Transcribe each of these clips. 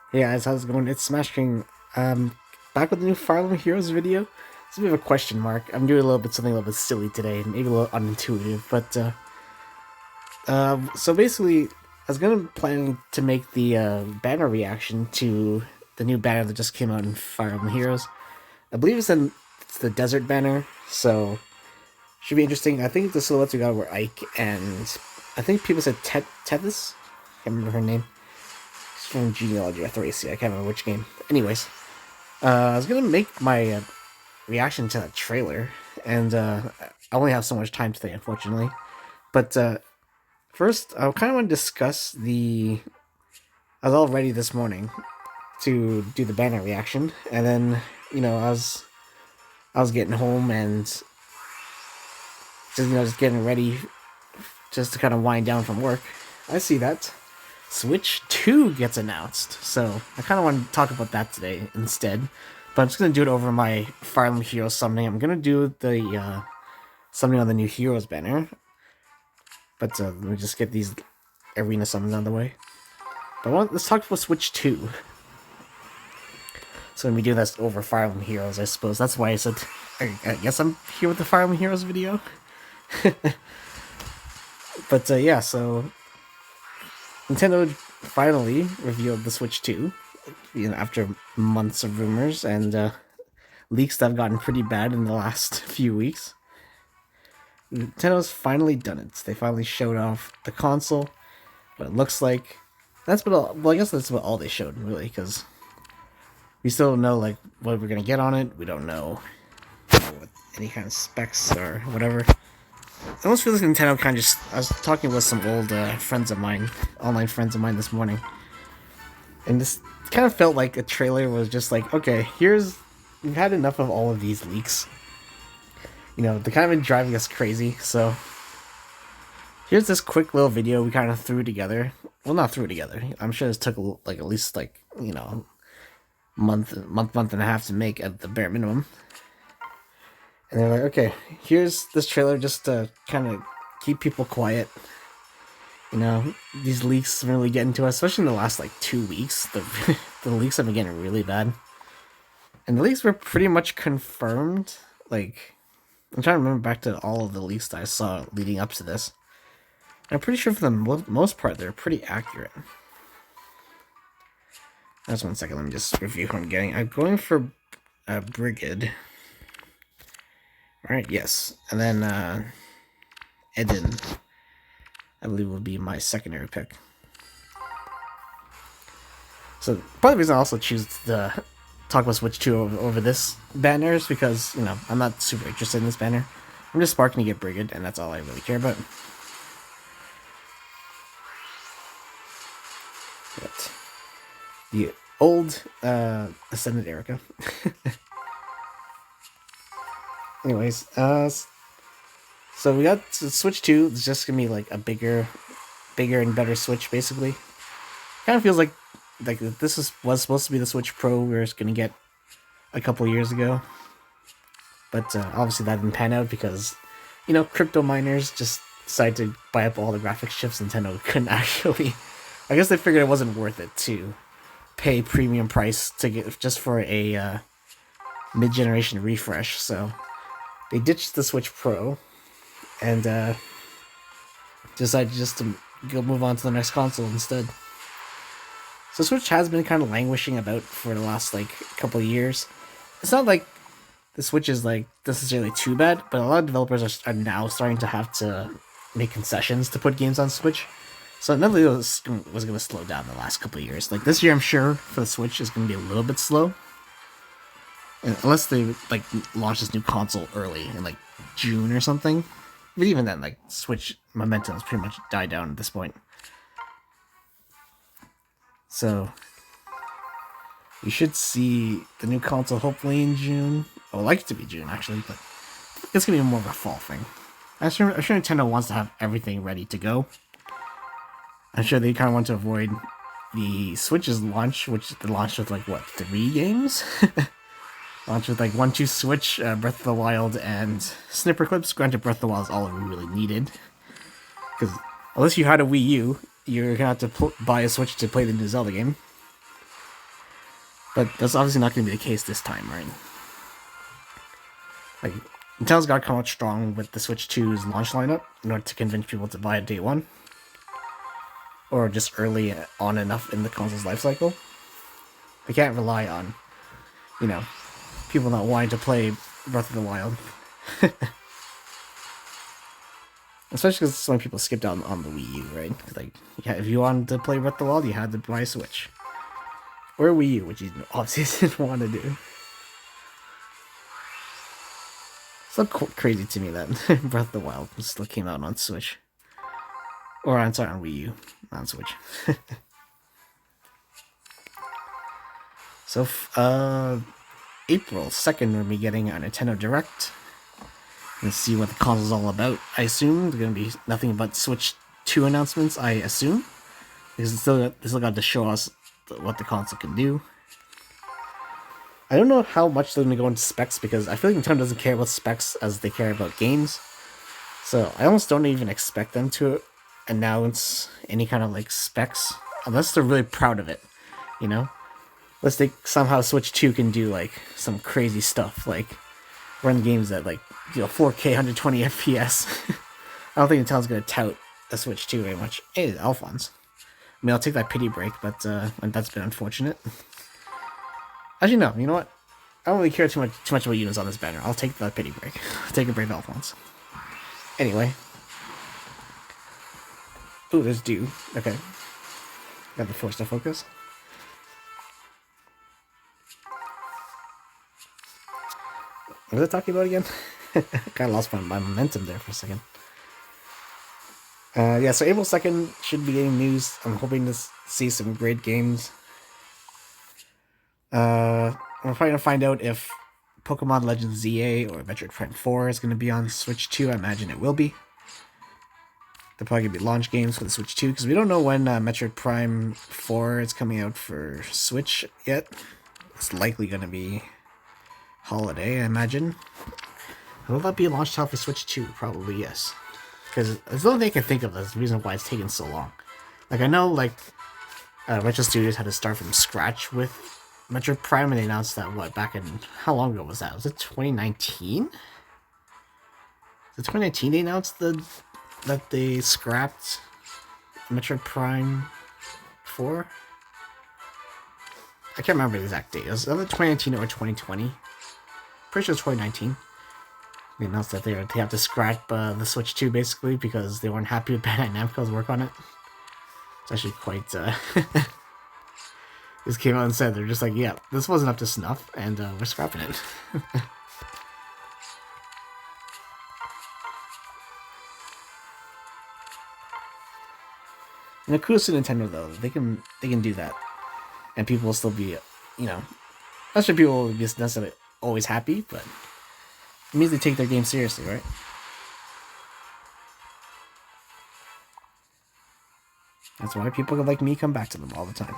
Hey guys, how's it going? It's Smash King. Back with the new Fire Emblem Heroes video. It's a bit of a question mark. I'm doing something a little bit silly today, maybe a little unintuitive. So basically, I was planning to make the banner reaction to the new banner that just came out in Fire Emblem Heroes. I believe it's the desert banner, so should be interesting. I think the silhouettes we got were Ike and I think people said Tethys. Can't remember her name. She's from Genealogy or Thracia. I can't remember which game. Anyways, I was gonna make my reaction to that trailer, and I only have so much time today, unfortunately. But first, I kind of want to discuss the. I was all ready this morning to do the banner reaction, and then I was getting home and just getting ready, just to kind of wind down from work. I see that Switch 2 gets announced, so I kind of want to talk about that today instead. But I'm just going to do it over my Fire Emblem Heroes summoning. I'm going to do the summoning on the new Heroes banner. But let me just get these arena summons out of the way. Let's talk about Switch 2. So we do this over Fire Emblem Heroes, I suppose. That's why I said, I guess I'm here with the Fire Emblem Heroes video. Yeah, so Nintendo finally revealed the Switch 2, after months of rumors and leaks that have gotten pretty bad in the last few weeks. Nintendo's finally done it. They finally showed off the console, what it looks like. That's what all, well, I guess that's what all they showed, really, because we still don't know, like, what we're going to get on it. We don't know, what any kind of specs or whatever. It almost feels like Nintendo kind of just. I was talking with some old friends of mine, online friends of mine this morning, and this kind of felt like a trailer was just like, okay, we've had enough of all of these leaks. They kind of been driving us crazy, so here's this quick little video we kind of threw together. Well, not threw together. I'm sure this took at least month and a half to make at the bare minimum. And they're like, okay, here's this trailer just to kind of keep people quiet. These leaks really get into us, especially in the last 2 weeks. The leaks have been getting really bad. And the leaks were pretty much confirmed. I'm trying to remember back to all of the leaks that I saw leading up to this. I'm pretty sure for the most part, they're pretty accurate. Just 1 second, let me just review who I'm getting. I'm going for Brigid. Alright, yes. And then Eden, I believe, will be my secondary pick. So, part of the reason I also choose to talk about Switch 2 over this banner is because, I'm not super interested in this banner. I'm just sparking to get Brigid, and that's all I really care about. But the old Ascendant Erica. Anyways, so we got Switch 2. It's just gonna be like a bigger and better Switch, basically. Kind of feels like this was supposed to be the Switch Pro we were gonna get a couple years ago, but obviously that didn't pan out because crypto miners just decided to buy up all the graphics chips. Nintendo couldn't actually. I guess they figured it wasn't worth it to pay premium price to get just for a mid-generation refresh, so they ditched the Switch Pro and decided just to go move on to the next console instead. So Switch has been kind of languishing about for the last couple of years. It's not like the Switch is necessarily too bad, but a lot of developers are now starting to have to make concessions to put games on Switch. So none of was going to slow down the last couple of years. This year, I'm sure for the Switch is going to be a little bit slow, unless they launch this new console early in June or something. But even then, Switch momentum has pretty much died down at this point. So you should see the new console hopefully in June. I would like it to be June actually, but it's gonna be more of a fall thing. I'm sure Nintendo wants to have everything ready to go. I'm sure they kind of want to avoid the Switch's launch, which they launched with 3 games. Launched with 1-2 Switch, Breath of the Wild, and Snipper Clips. Granted, Breath of the Wild is all we really needed, because unless you had a Wii U, you're gonna have to buy a Switch to play the new Zelda game. But that's obviously not going to be the case this time, right? Like, Intel's got to come out strong with the Switch 2's launch lineup in order to convince people to buy it day one. Or just early on enough in the console's life cycle. They can't rely on, people not wanting to play Breath of the Wild. Especially because so many people skipped out on the Wii U, right? Like, yeah, if you wanted to play Breath of the Wild, you had to buy a Switch. Or a Wii U, which you obviously didn't want to do. It's so crazy to me that Breath of the Wild still came out on Switch. Or, on Wii U, not on Switch. So, April 2nd, we'll be getting a Nintendo Direct. And see what the console's all about. I assume there's going to be nothing but Switch 2 announcements, I assume. Because they still got to show us what the console can do. I don't know how much they're going to go into specs, because I feel like Nintendo doesn't care about specs as they care about games. So I almost don't even expect them to announce any kind of like specs, unless they're really proud of it, Unless they somehow Switch 2 can do like some crazy stuff, like run games at like 4K 120 FPS. I don't think Nintendo's gonna tout a Switch 2 very much. Hey, Alphonse. I mean, I'll take that pity break, but that's been unfortunate. Actually, no. You know what? I don't really care too much about units on this banner. I'll take that pity break. I'll take a brave Alphonse. Anyway. Ooh, there's Dew. Okay. Got the force to focus. What was I talking about again? Kind of lost my momentum there for a second. Yeah, so April 2nd should be getting news. I'm hoping to see some great games. We're probably going to find out if Pokemon Legends ZA or Metroid Prime 4 is going to be on Switch 2. I imagine it will be. They're probably going to be launch games for the Switch 2, because we don't know when Metroid Prime 4 is coming out for Switch yet. It's likely going to be holiday, I imagine. Will that be a launch title for Switch 2? Probably yes. Because it's the only thing I can think of as the reason why it's taken so long. Like, I know, Retro Studios had to start from scratch with Metroid Prime, and they announced that, back in... How long ago was that? Was it 2019? Was it 2019 they announced that they scrapped Metroid Prime 4? I can't remember the exact date. It was either 2019 or 2020. Pretty sure it's 2019. They announced that they have to scrap the Switch 2, basically, because they weren't happy with Bandai Namco's work on it. It's actually quite... Just came out and said, they're just like, yeah, this wasn't up to snuff, and we're scrapping it. And kudos to Nintendo, though. They can do that. And people will still be, not sure people will be necessarily always happy, but it means they take their game seriously, right? That's why people like me come back to them all the time.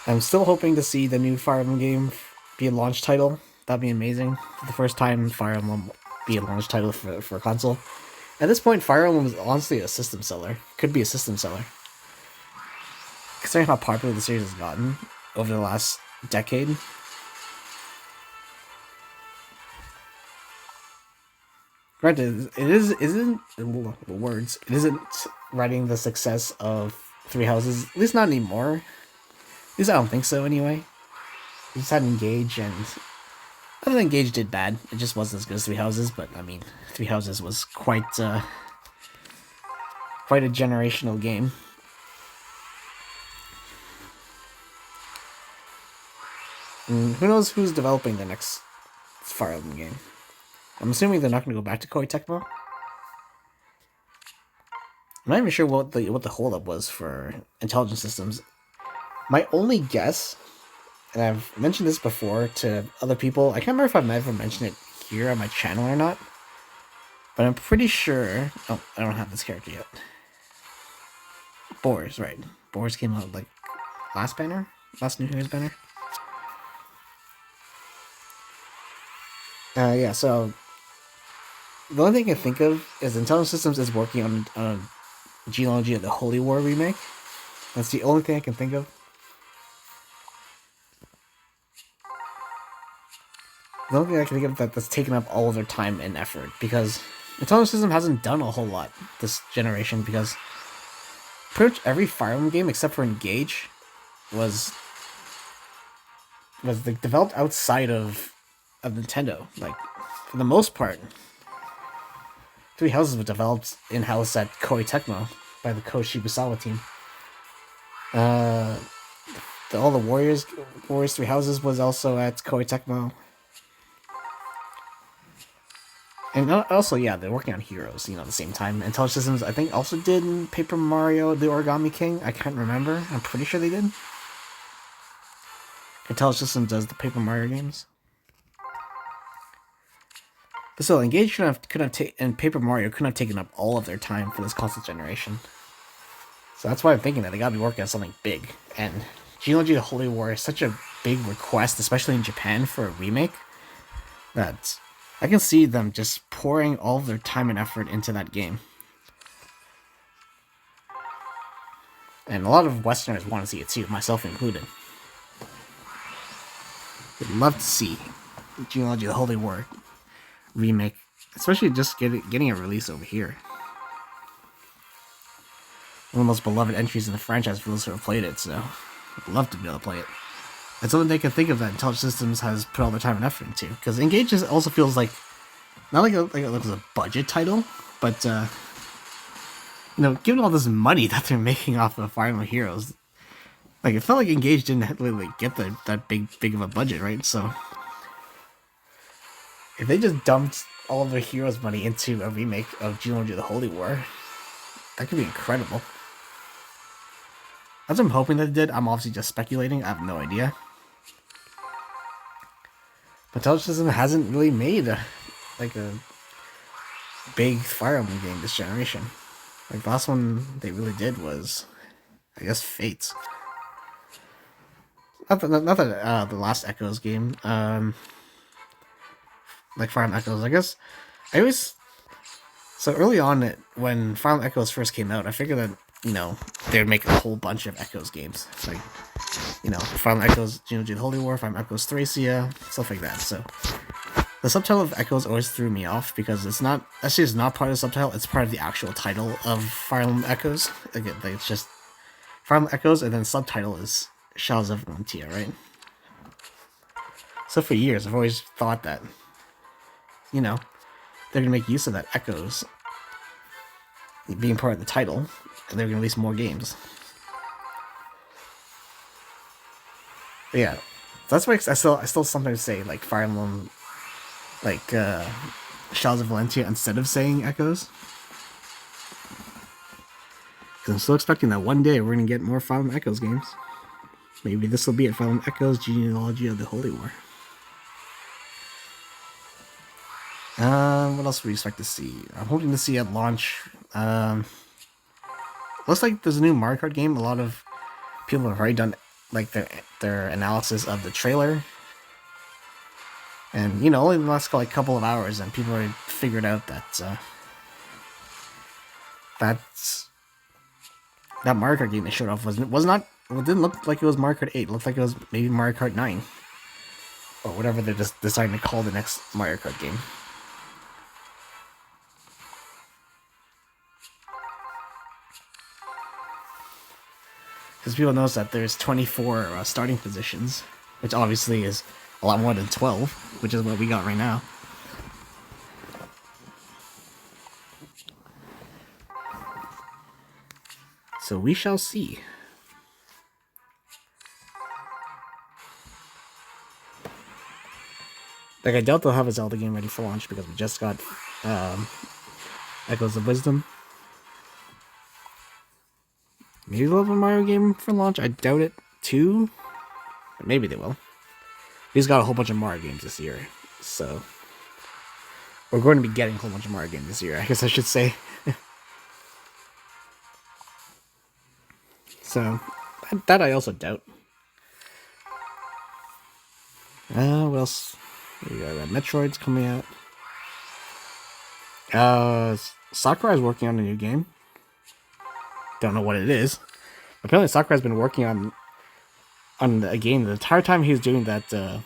I'm still hoping to see the new Fire Emblem game be a launch title. That'd be amazing. For the first time Fire Emblem be a launch title for a console. At this point, Fire Emblem is honestly a system seller. Could be a system seller. Considering how popular the series has gotten over the last decade. Granted, it isn't riding the success of Three Houses, at least not anymore. At least I don't think so, anyway. We just had Engage, and I don't think Engage did bad. It just wasn't as good as Three Houses, but I mean, Three Houses was quite a generational game. And who knows who's developing the next Fire Emblem game? I'm assuming they're not going to go back to Koei Tecmo. I'm not even sure what the holdup was for Intelligent Systems. My only guess, and I've mentioned this before to other people, I can't remember if I've ever mentioned it here on my channel or not, but I'm pretty sure... Oh, I don't have this character yet. Boars, right. Boars came out last New Year's banner. Yeah, so the only thing I can think of is Intelligent Systems is working on a genealogy of the Holy War remake. That's the only thing I can think of. The only thing I can think of that's taken up all of their time and effort, because Intelligent System hasn't done a whole lot this generation, because pretty much every Fire Emblem game except for Engage was like developed outside of Nintendo. Like, for the most part, Three Houses was developed in house at Koei Tecmo by the Ko Shibusawa team. All the Warriors Three Houses was also at Koei Tecmo. And also, yeah, they're working on Heroes, at the same time. Intelligent Systems, I think, also did Paper Mario: The Origami King. I can't remember. I'm pretty sure they did. Intelligent Systems does the Paper Mario games. But still, Engage and Paper Mario couldn't have taken up all of their time for this console generation. So that's why I'm thinking that they gotta be working on something big. And Genealogy: The Holy War is such a big request, especially in Japan, for a remake, that I can see them just pouring all of their time and effort into that game. And a lot of Westerners want to see it too, myself included. Would love to see Genealogy: The Holy War remake, especially just getting a release over here. One of the most beloved entries in the franchise for those who have played it, so I'd love to be able to play it. It's something they can think of that Intelligent Systems has put all their time and effort into. Because Engage also feels like, not like it looks a budget title, but, given all this money that they're making off of Fire Emblem Heroes, like, it felt like Engage didn't really get that big of a budget, right? So, if they just dumped all of their Heroes money into a remake of Genealogy: The Holy War, that could be incredible. That's what I'm hoping that they did. I'm obviously just speculating. I have no idea. But Intelligent System hasn't really made a big Fire Emblem game this generation. Like, the last one they really did was, I guess, Fates. Not that the last Echoes game. Like Fire Emblem Echoes, I guess. So early on, when Fire Emblem Echoes first came out, I figured that, they would make a whole bunch of Echoes games. Like, Fire Emblem Echoes, Genealogy: The Holy War, Fire Emblem Echoes Thracia, stuff like that. So, the subtitle of Echoes always threw me off, because it's not part of the subtitle, it's part of the actual title of Fire Emblem Echoes. Again, it's just Fire Emblem Echoes, and then subtitle is Shadows of Valentia, right? So for years, I've always thought that, they're gonna make use of that Echoes being part of the title, and they're gonna release more games. But yeah, that's why I still sometimes say like Fire Emblem, like Shadows of Valentia instead of saying Echoes, because I'm still expecting that one day we're gonna get more Fire Emblem Echoes games. Maybe this will be it. Fire Emblem Echoes: Genealogy of the Holy War. What else do we expect to see? I'm hoping to see at launch. Looks like there's a new Mario Kart game. A lot of people have already done like their analysis of the trailer, and only in the last couple of hours, and people already figured out that that Mario Kart game they showed off was not. It didn't look like it was Mario Kart 8. It looked like it was maybe Mario Kart 9, or whatever they're just deciding to call the next Mario Kart game. Because people notice that there's 24 starting positions, which obviously is a lot more than 12, which is what we got right now. So we shall see. Like, I doubt they'll have a Zelda game ready for launch, because we just got Echoes of Wisdom. Maybe they'll have a Mario game for launch. I doubt it too, but maybe they will. He's got a whole bunch of Mario games this year, so we're going to be getting a whole bunch of Mario games this year, I guess I should say. So that I also doubt. What else? We got Metroid's coming out. Sakurai's working on a new game. Don't know what it is, Apparently, Sakurai has been working on a game the entire time he was doing that.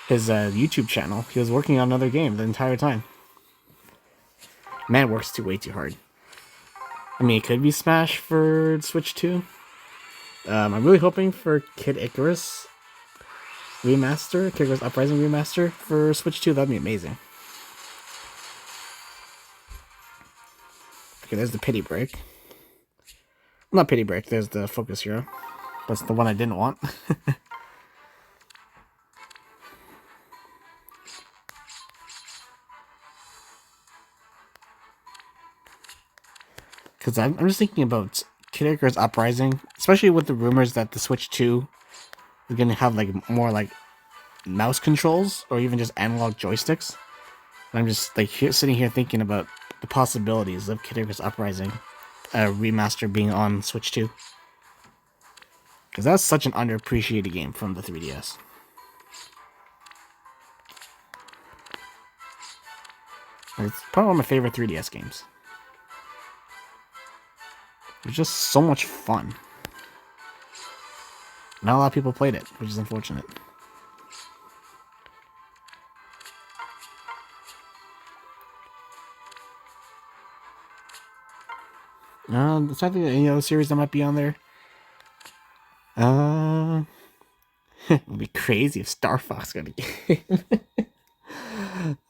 His YouTube channel. He was working on another game the entire time. Man works way too hard. I mean, it could be Smash for Switch 2. I'm really hoping for Kid Icarus remaster, Kid Icarus Uprising remaster for Switch 2. That'd be amazing. Okay, there's the pity break. Not pity break. There's the focus hero. That's the one I didn't want. Because I'm just thinking about Kid Icarus Uprising, especially with the rumors that the Switch 2 is going to have like more like mouse controls or even just analog joysticks. And I'm just like sitting here thinking about the possibilities of Kid Icarus Uprising remaster being on Switch 2. Because that's such an underappreciated game from the 3DS. It's probably one of my favorite 3DS games. It's just so much fun. Not a lot of people played it, which is unfortunate. There's something any other series that might be on there. It would be crazy if Star Fox got a game.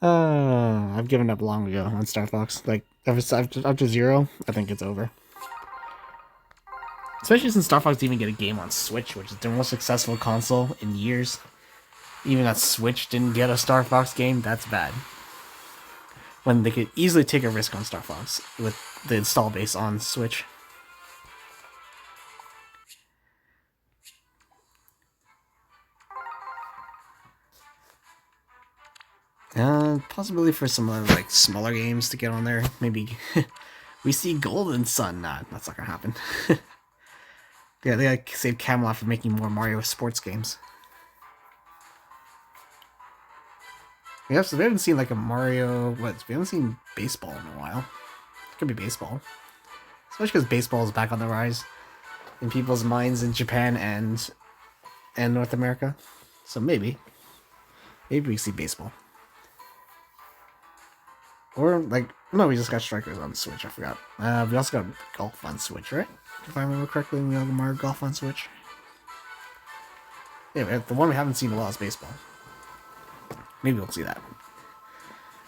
I've given up long ago on Star Fox. Like after Zero, I think it's over. Especially since Star Fox didn't even get a game on Switch, which is their most successful console in years. Even that Switch didn't get a Star Fox game, that's bad. When they could easily take a risk on Star Fox with the install base on Switch. Possibility for some other, like, smaller games to get on there. Maybe we see Golden Sun. Nah, that's not gonna happen. Yeah, they gotta save Camelot for making more Mario sports games. Yeah, so we haven't seen like a Mario. We haven't seen baseball in a while. It could be baseball, especially because baseball is back on the rise in people's minds in Japan and North America. So maybe we see baseball. Or, like, no, we just got Strikers on Switch, I forgot. We also got Golf on Switch, right? If I remember correctly, we got Mario Golf on Switch. Yeah, the one we haven't seen in a while is baseball. Maybe we'll see that.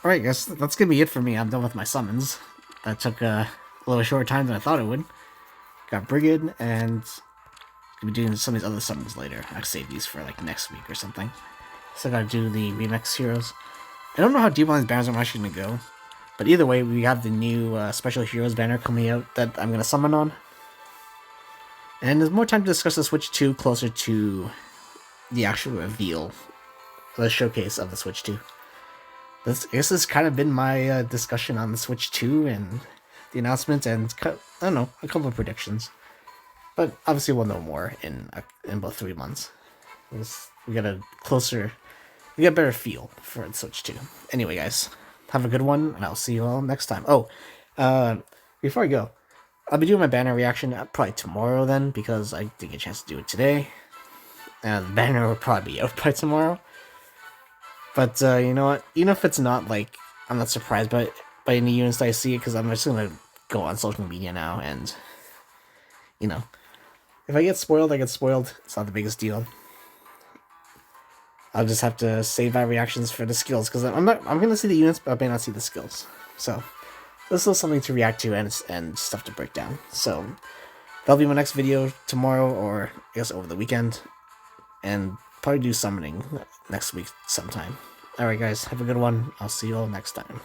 Alright, guys, that's gonna be it for me. I'm done with my summons. That took a little shorter time than I thought it would. Got Brigid, and I'll be doing some of these other summons later. I'll save these for, like, next week or something. So I gotta do the Remix Heroes. I don't know how deep on these banners I'm actually gonna go. But either way, we have the new Special Heroes banner coming out that I'm going to summon on. And there's more time to discuss the Switch 2 closer to the actual reveal, the showcase of the Switch 2. I guess this has kind of been my discussion on the Switch 2 and the announcement and, I don't know, a couple of predictions. But obviously we'll know more in about 3 months. We get a better feel for the Switch 2. Anyway, guys. Have a good one, and I'll see you all next time. Oh, before I go, I'll be doing my banner reaction probably tomorrow then, because I didn't get a chance to do it today. And the banner will probably be out by tomorrow. But, you know what? Even if it's not, like, I'm not surprised by any units that I see, because I'm just going to go on social media now, and, you know, if I get spoiled, I get spoiled. It's not the biggest deal. I'll just have to save my reactions for the skills, because I'm gonna see the units, but I may not see the skills. So this is something to react to and stuff to break down. So that'll be my next video tomorrow, or I guess over the weekend, and probably do summoning next week sometime. Alright guys, have a good one. I'll see you all next time.